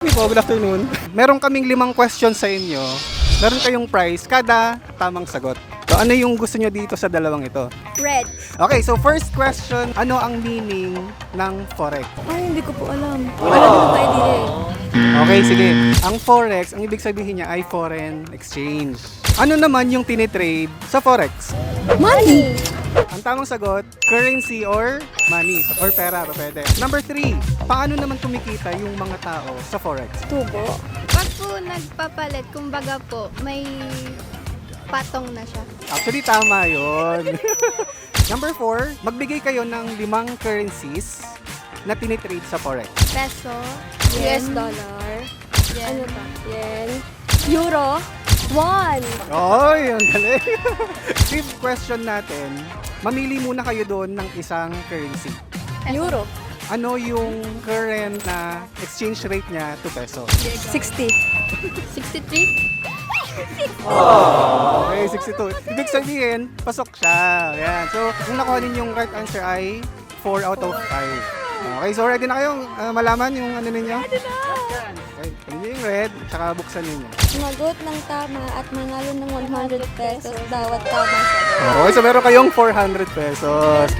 Hey po, good afternoon. Meron kaming 5 questions sa inyo. Meron kayong prize kada tamang sagot. So ano yung gusto nyo dito sa dalawang ito? Red. Okay, so first question, ano ang meaning ng Forex? Ay, hindi ko po alam. Wala din tayo dito eh. Okay, sige. Ang Forex, ang ibig sabihin niya ay foreign exchange. Ano naman yung tinitrade sa Forex? Money! Ang tamang sagot, currency or money or pera, pwede. Number 3, paano naman kumikita yung mga tao sa Forex? Tubo. Pag po nagpapalit, kumbaga po, may patong na siya. Actually, tama yun. Number 4, magbigay kayo ng 5 currencies na tinitrade sa Forex. Peso, US yen, dollar. yen, Ano ba? Yen. Euro. Won. Oy, ang galing. Fifth question natin, mamili muna kayo doon ng isang currency. Euro. Ano yung current na exchange rate niya to peso? 60. 63? Okay, 62. Ibig sabihin, pasok siya. Ayan. So, kung nakuha ninyo yung right answer ay 4 out of 5. Okay, so ready na kayong malaman yung ano ninyo? Ready na! Okay, tingnan yung red, tsaka buksan ninyo. Sumagot ng tama at manalo ng 100 pesos bawat tamang sagot. Okay, so meron kayong 400 pesos.